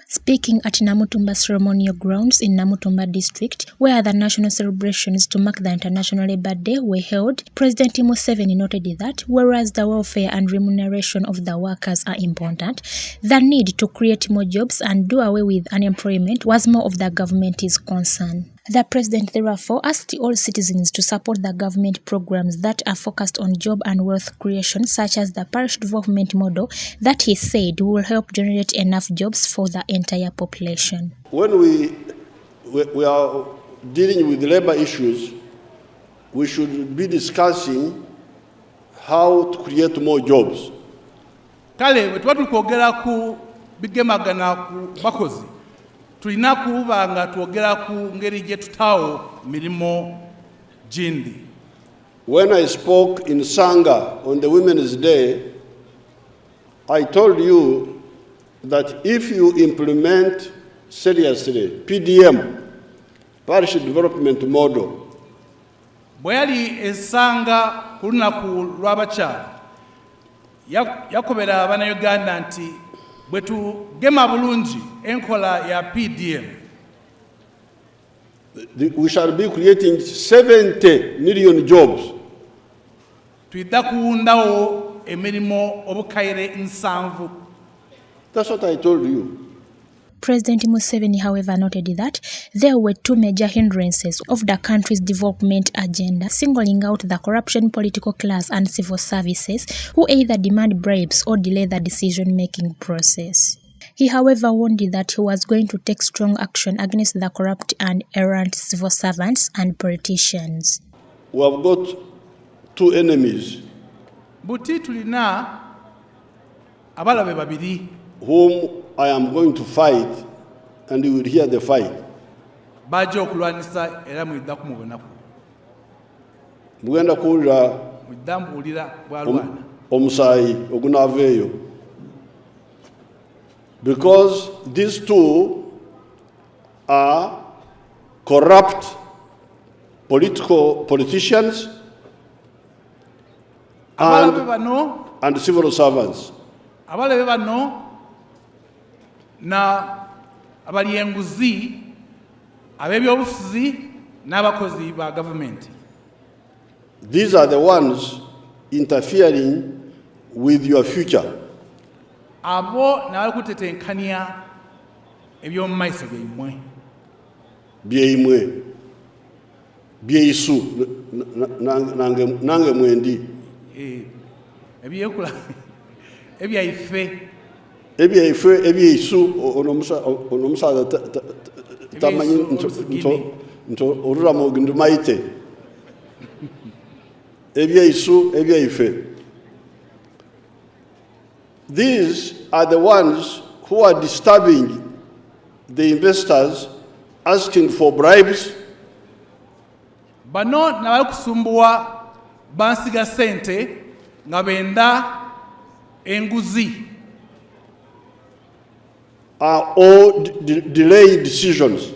Speaking at Namutumba ceremonial grounds in Namutumba district, where the national celebrations to mark the International Labour Day were held, President Museveni noted that whereas the welfare and remuneration of the workers are important, the need to create more jobs and do away with unemployment was more of the government's concern. The president therefore asked all citizens to support the government programs that are focused on job and wealth creation, such as the parish development model that he said will help generate enough jobs for the entire population. When we are dealing with labor issues, we should be discussing how to create more jobs. Kale wetwatu kwogera ku bigemagana ku bakozi tulina kuba nga twogera ku ngeri gye tutawo milimo gindi. When I spoke in Sanga on the Women's Day, I told you that if you implement seriously PDM, Parish Development Model, bwe yali esanga ku lunaku lw'abakyala yakobera Abannayuganda nti bwe tugema bulungi enkola ya PDM, we shall be creating 70 million jobs. Tuyita kuwundawo emirimu obukayire 7. That's what I told you. President Museveni, however, noted that there were two major hindrances of the country's development agenda, singling out the corruption political class and civil services, who either demand bribes or delay the decision-making process. He, however, warned that he was going to take strong action against the corrupt and errant civil servants and politicians. We have got two enemies buti tulina abalabe babiri whom I am going to fight, and you will hear the fight. Baje okulwanisa era mwidda kumubonako. Mugenda kuwulira mwidda mbuulira bwalwana omusaayi ogunaaveeyo. Because these two are corrupt politicians and civil servants. Abalabe bano na abali enguzi ab'ebyobufuzi n'abakozi ba government. These are the ones interfering with your future. Abo na kutetenkania eby'omu maiso byammwe. Byeimwe byeisu nange mwendi ebyekula ebyaife ebyeisu onomusaza tamanyi nto oruramo ndumaite ebyeisu ebyaife. These are the ones who are disturbing the investors, asking for bribes. Bano nabali kusumbuwa bansiga sente nga benda enguzi. Are all delayed decisions.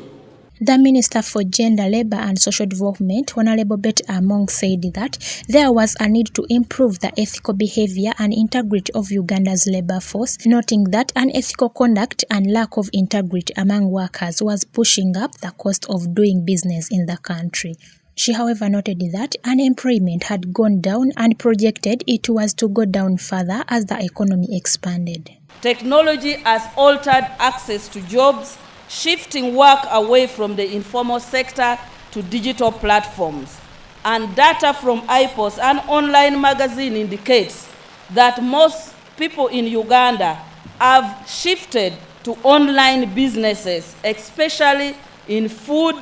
The Minister for Gender, Labour and Social Development, Honorable Betty Among, said that there was a need to improve the ethical behaviour and integrity of Uganda's labour force, noting that unethical conduct and lack of integrity among workers was pushing up the cost of doing business in the country. She, however, noted that unemployment had gone down and projected it was to go down further as the economy expanded. Technology has altered access to jobs, shifting work away from the informal sector to digital platforms. And data from IPOS, an online magazine, indicates that most people in Uganda have shifted to online businesses, especially in food,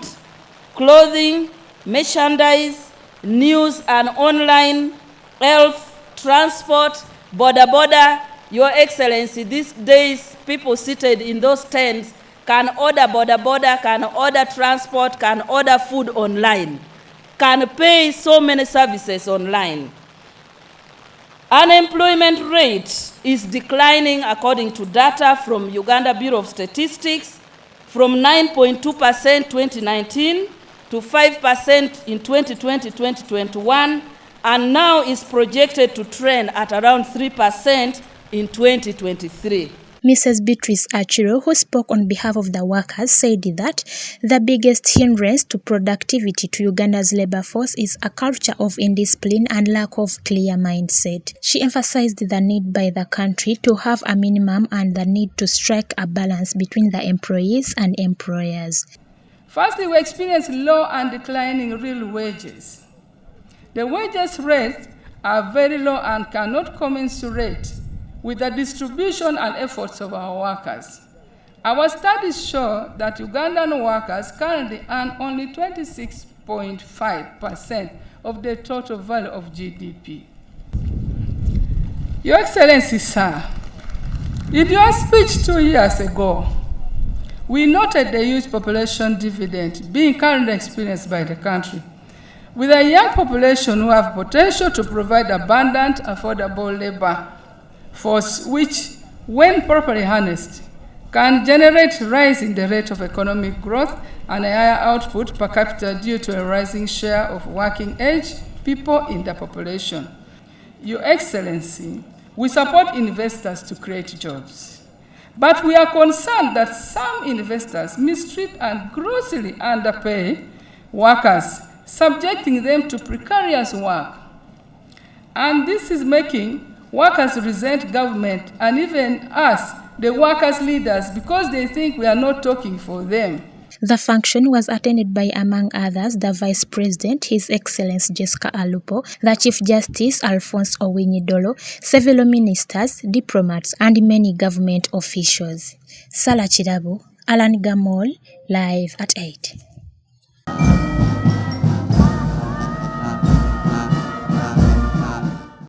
clothing, merchandise, news and online, health, transport, border. Your Excellency, these days people seated in those tents can order border, can order transport, can order food online, can pay so many services online. Unemployment rate is declining according to data from Uganda Bureau of Statistics from 9.2% 2019 to 5% in 2020-2021, and now is projected to trend at around 3% in 2023. Mrs. Beatrice Achiro, who spoke on behalf of the workers, said that the biggest hindrance to productivity to Uganda's labor force is a culture of indiscipline and lack of clear mindset. She emphasized the need by the country to have a minimum and the need to strike a balance between the employees and employers. Firstly, we experience low and declining real wages. The wages rates are very low and cannot commensurate with the distribution and efforts of our workers. Our studies show that Ugandan workers currently earn only 26.5% of the total value of GDP. Your Excellency, sir, in your speech 2 years ago, we noted the huge population dividend being currently experienced by the country, with a young population who have potential to provide abundant, affordable labor force, which, when properly harnessed, can generate a rise in the rate of economic growth and a higher output per capita due to a rising share of working-age people in the population. Your Excellency, we support investors to create jobs, but we are concerned that some investors mistreat and grossly underpay workers, subjecting them to precarious work. And this is making workers resent government and even us, the workers' leaders, because they think we are not talking for them. The function was attended by, among others, the Vice President, His Excellency Jessica Alupo, the Chief Justice Alphonse Owiny-Dollo, several ministers, diplomats, and many government officials. Sala Chirabu, Alan Gamol, live at 8.